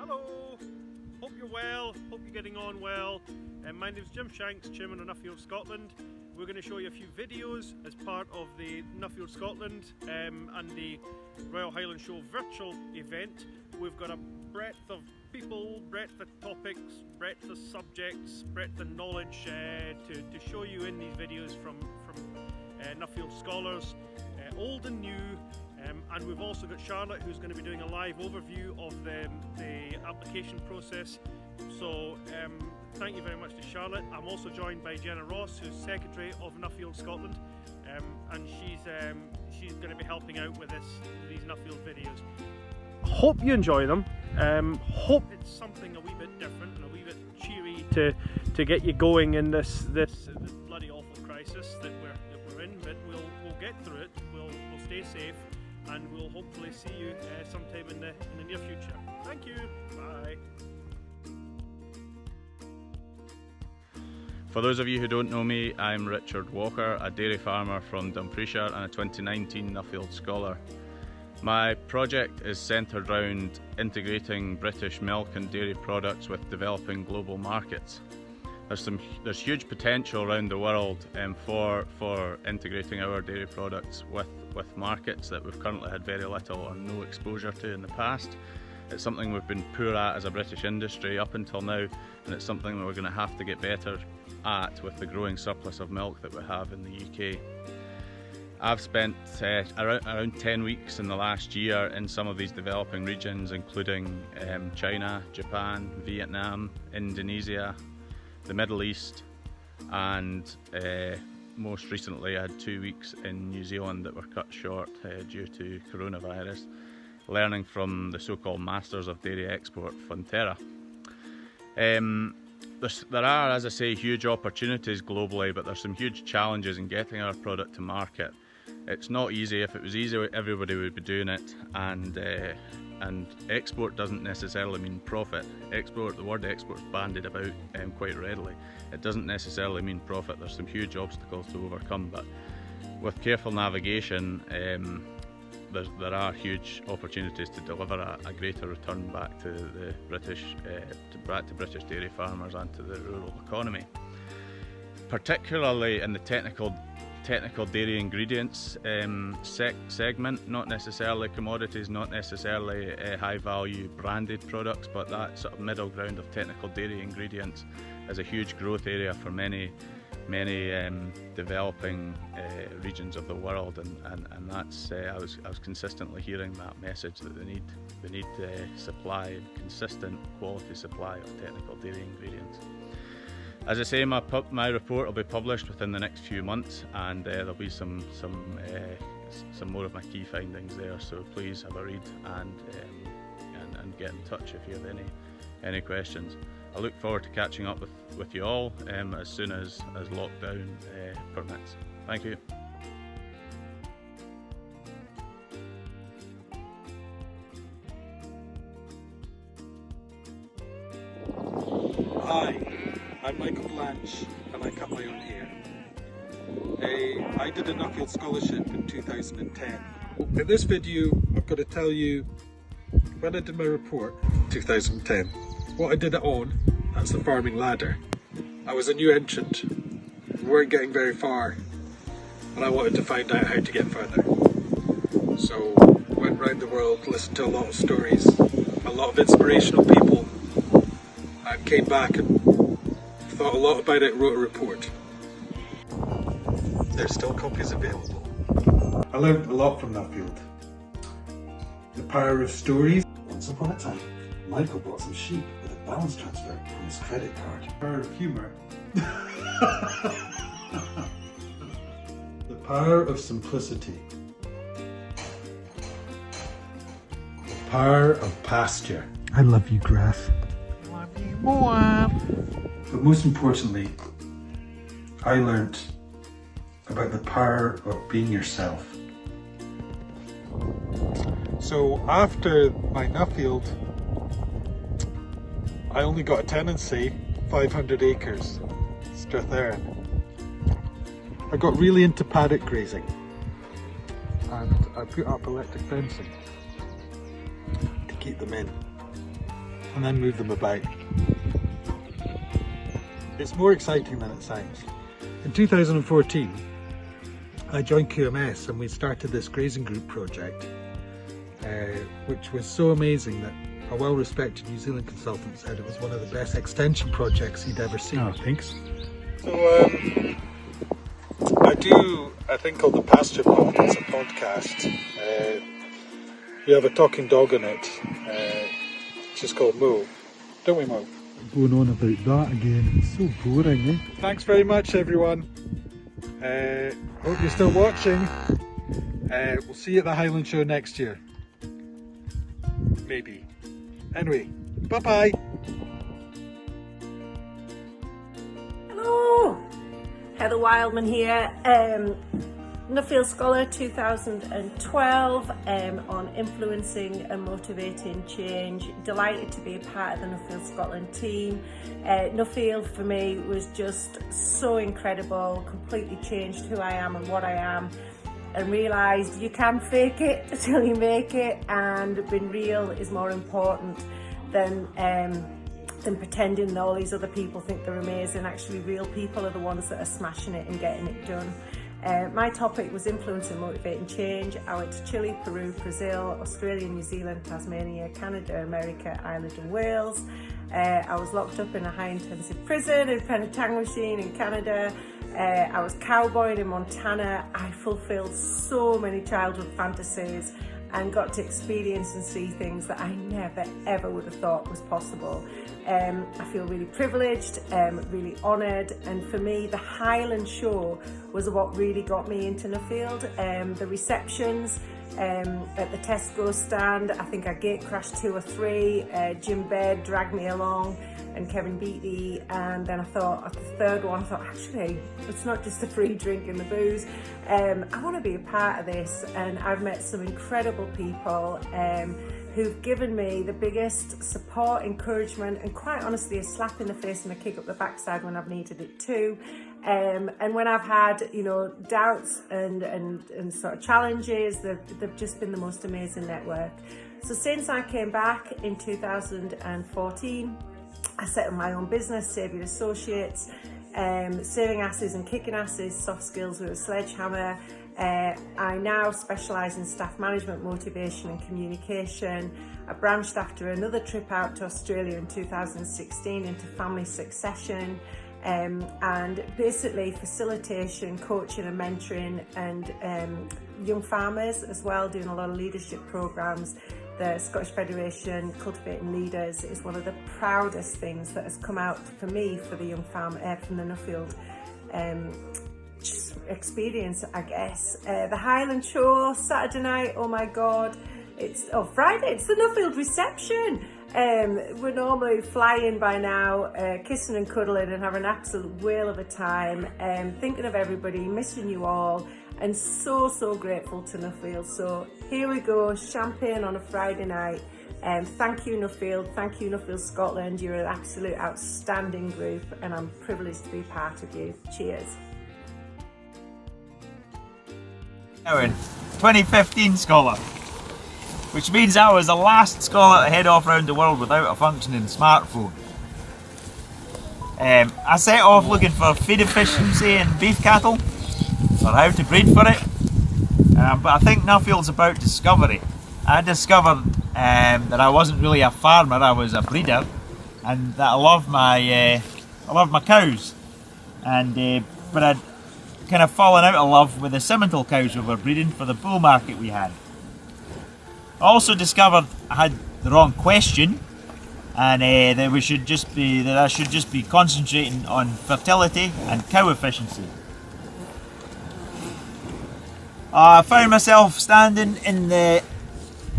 Hello, hope you're well, hope you're getting on well. My name's Shanks, Chairman of Nuffield Scotland. We're going to show you a few videos as part of the Nuffield Scotland and the Royal Highland Show virtual event. We've got a breadth of people, breadth of topics, breadth of subjects, breadth of knowledge to show you in these videos from Nuffield Scholars, old and new. And we've also got Charlotte, who's going to be doing a live overview of the application process. So thank you very much to Charlotte. I'm also joined by Jenna, who's Secretary of Nuffield Scotland, and she's going to be helping out with these Nuffield videos. Hope you enjoy them. Hope it's something a wee bit different and a wee bit cheery to get you going in this bloody awful crisis that we're in. But we'll get through it. We'll stay safe. And we'll hopefully see you sometime in the near future. Thank you. Bye. For those of you who don't know me, I'm Richard Walker, a dairy farmer from Dumfriesshire and a 2019 Nuffield Scholar. My project is centred around integrating British milk and dairy products with developing global markets. There's huge potential around the world for integrating our dairy products with markets that we've currently had very little or no exposure to in the past. It's something we've been poor at as a British industry up until now, and it's something that we're going to have to get better at with the growing surplus of milk that we have in the UK. I've spent around 10 weeks in the last year in some of these developing regions, including China, Japan, Vietnam, Indonesia, the Middle East, and most recently I had 2 weeks in New Zealand that were cut short due to coronavirus, learning from the so-called masters of dairy export, Fonterra. There are, as I say, huge opportunities globally, but there's some huge challenges in getting our product to market. It's not easy. If it was easy, everybody would be doing it, and export doesn't necessarily mean profit. The word export is bandied about quite readily. It doesn't necessarily mean profit. There's some huge obstacles to overcome, but with careful navigation, there are huge opportunities to deliver a greater return back to the British dairy farmers and to the rural economy, particularly in the technical dairy ingredients segment, not necessarily commodities, not necessarily high value branded products, but that sort of middle ground of technical dairy ingredients is a huge growth area for many developing regions of the world, and that's I was consistently hearing that message that they need supply, consistent quality supply of technical dairy ingredients. As I say, my report will be published within the next few months, and there'll be some more of my key findings there. So please have a read and get in touch if you have any questions. I look forward to catching up with you all as soon as lockdown permits. Thank you. Hi, I'm Blanche, and I cut my own hair. I did a Nuffield Scholarship in 2010. In this video, I've got to tell you when I did my report, 2010, what I did it on. That's the farming ladder. I was a new entrant, we weren't getting very far, and I wanted to find out how to get further. So, went round the world, listened to a lot of stories, a lot of inspirational people, and came back and thought a lot about it, wrote a report. There's still copies available. I learned a lot from Nuffield. The power of stories. Once upon a time, Michael bought some sheep with a balance transfer from his credit card. The power of humour. The power of simplicity. The power of pasture. I love you, grass. I love you more. But most importantly, I learnt about the power of being yourself. So after my Nuffield, I only got a tenancy, 500 acres, Strathairn. I got really into paddock grazing, and I put up electric fencing to keep them in. and then move them about. It's more exciting than it sounds. In 2014, I joined QMS and we started this grazing group project, which was so amazing that a well-respected New Zealand consultant said it was one of the best extension projects he'd ever seen. Oh, thanks. So I do a thing called the Pasture Book. It's a podcast. We have a talking dog in it, which is called Mo. Don't we, Mo? Going on about that again, it's so boring, eh? Thanks very much, everyone. Hope you're still watching. We'll see you at the Highland show next year. Maybe. Anyway, bye-bye. Hello, Heather Wildman here. Nuffield Scholar 2012 on influencing and motivating change. Delighted to be a part of the Nuffield Scotland team. Nuffield for me was just so incredible, completely changed who I am and what I am, and realised you can fake it till you make it, and being real is more important than pretending that all these other people think they're amazing. Actually, real people are the ones that are smashing it and getting it done. My topic was influence and motivating change. I went to Chile, Peru, Brazil, Australia, New Zealand, Tasmania, Canada, America, Ireland and Wales. I was locked up in a high intensive prison in Penetanguishene in Canada. I was cowboying in Montana. I fulfilled so many childhood fantasies and got to experience and see things that I never ever would have thought was possible. I feel really privileged, really honoured, and for me the Highland show was what really got me into Nuffield. The receptions at the Tesco stand, I think I gate crashed 2 or 3, Jim Baird dragged me along and Kevin Beattie, and then I thought at the third one, I thought actually it's not just a free drink and the booze, I want to be a part of this, and I've met some incredible people who've given me the biggest support, encouragement, and quite honestly a slap in the face and a kick up the backside when I've needed it too. And when I've had, you know, doubts and sort of challenges, they've just been the most amazing network. So since I came back in 2014, I set up my own business, Saviour Associates, saving asses and kicking asses, soft skills with a sledgehammer. I now specialise in staff management, motivation and communication. I branched after another trip out to Australia in 2016 into family succession, and basically facilitation, coaching and mentoring, and young farmers as well, doing a lot of leadership programmes. The Scottish Federation Cultivating Leaders is one of the proudest things that has come out for me for the young farmer from the Nuffield experience, I guess. The Highland show Saturday night, oh my god, Friday, it's the Nuffield reception. We're normally flying by now, kissing and cuddling and having an absolute whale of a time, thinking of everybody, missing you all, and so grateful to Nuffield. So here we go, champagne on a Friday night. Thank you Nuffield, thank you Nuffield Scotland, you're an absolute outstanding group and I'm privileged to be part of you. Cheers. 2015 scholar, which means I was the last scholar to head off around the world without a functioning smartphone. I set off looking for feed efficiency in beef cattle, or how to breed for it, but I think Nuffield's about discovery. I discovered that I wasn't really a farmer, I was a breeder, and that I love my cows, but I'd kind of fallen out of love with the Simmental cows we were breeding for the bull market we had. I also discovered I had the wrong question, and that I should just be concentrating on fertility and cow efficiency. I found myself standing in a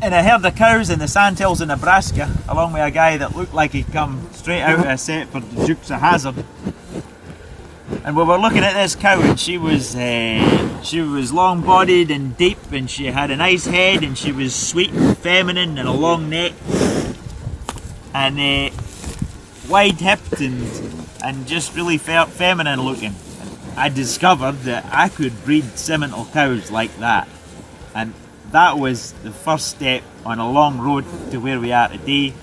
herd of cows in the sandhills in Nebraska, along with a guy that looked like he'd come straight out of a set for the Dukes of Hazzard. And we were looking at this cow, and she was long-bodied and deep, and she had a nice head, and she was sweet and feminine and a long neck, and wide-hipped and just really feminine looking. And I discovered that I could breed Simmental cows like that, and that was the first step on a long road to where we are today.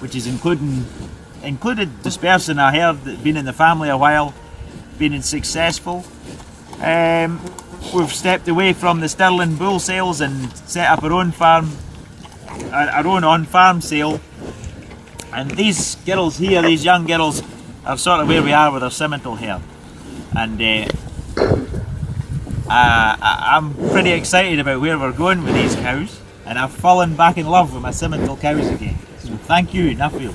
which is included dispersing a herd that's been in the family a while, been successful. We've stepped away from the Stirling bull sales and set up our own farm, our own on-farm sale. And these girls here, these young girls, are sort of where we are with our Simmental herd. And I'm pretty excited about where we're going with these cows, and I've fallen back in love with my Simmental cows again. So thank you, Nuffield.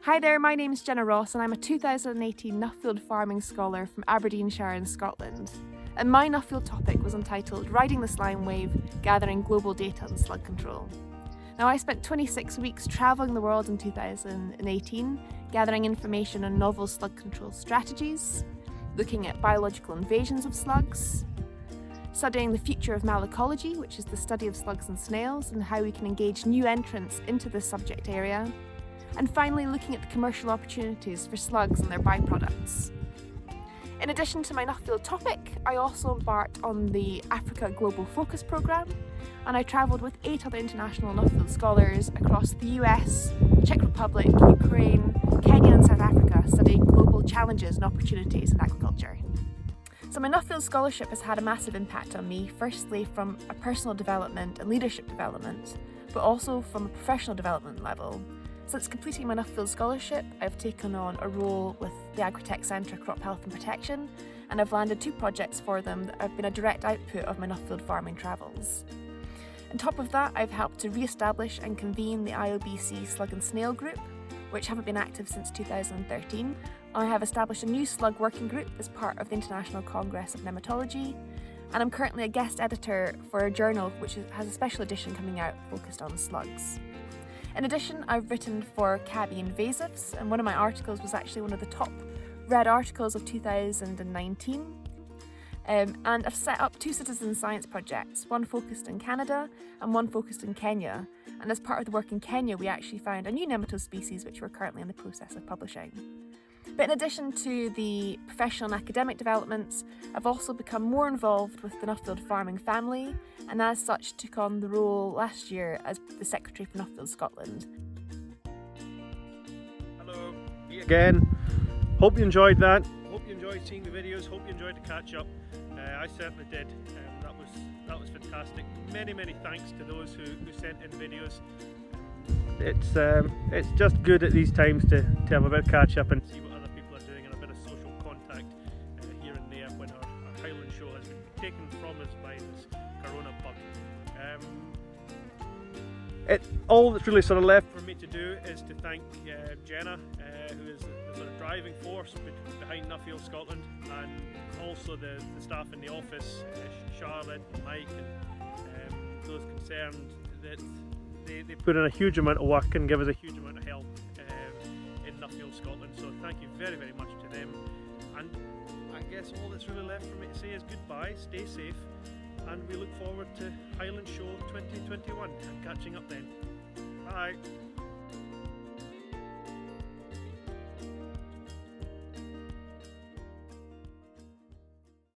Hi there, my name is Jenna Ross and I'm a 2018 Nuffield Farming Scholar from Aberdeenshire in Scotland. And my Nuffield topic was entitled Riding the Slime Wave, Gathering Global Data on Slug Control. Now, I spent 26 weeks travelling the world in 2018, gathering information on novel slug control strategies, looking at biological invasions of slugs, studying the future of malacology, which is the study of slugs and snails, and how we can engage new entrants into this subject area, and finally looking at the commercial opportunities for slugs and their byproducts. In addition to my Nuffield topic, I also embarked on the Africa Global Focus Programme, and I travelled with 8 other international Nuffield scholars across the US, Czech Republic, Ukraine, Kenya and South Africa, studying global challenges and opportunities in agriculture. So my Nuffield scholarship has had a massive impact on me, firstly from a personal development and leadership development, but also from a professional development level. Since completing my Nuffield scholarship, I've taken on a role with the Agritech Centre Crop Health and Protection, and I've landed 2 projects for them that have been a direct output of my Nuffield farming travels. On top of that, I've helped to re-establish and convene the IOBC Slug and Snail Group, which haven't been active since 2013. I have established a new slug working group as part of the International Congress of Nematology, and I'm currently a guest editor for a journal which has a special edition coming out focused on slugs. In addition, I've written for Cabby Invasives, and one of my articles was actually one of the top read articles of 2019. And I've set up 2 citizen science projects, one focused in Canada and one focused in Kenya. And as part of the work in Kenya, we actually found a new nematode species which we're currently in the process of publishing. But in addition to the professional and academic developments, I've also become more involved with the Nuffield farming family, and as such took on the role last year as the Secretary for Nuffield Scotland. Hello, me again. Hope you enjoyed that. Hope you enjoyed seeing the videos. Hope you enjoyed the catch up. I certainly did. That was fantastic. Many thanks to those who sent in videos. It's just good at these times to have a bit of catch up and see what other people are doing and a bit of social contact here and there when our Highland show has been taken from us by this corona bug. All that's really sort of left for me to do is to thank Jenna, who is the sort of driving force behind Nuffield Scotland, and also the staff in the office, Charlotte, Mike, and those concerned. That they put in a huge amount of work and give us a huge amount of help in Nuffield Scotland. So thank you very much to them. And I guess all that's really left for me to say is goodbye, stay safe, and we look forward to Highland Show 2021 and catching up then. Bye.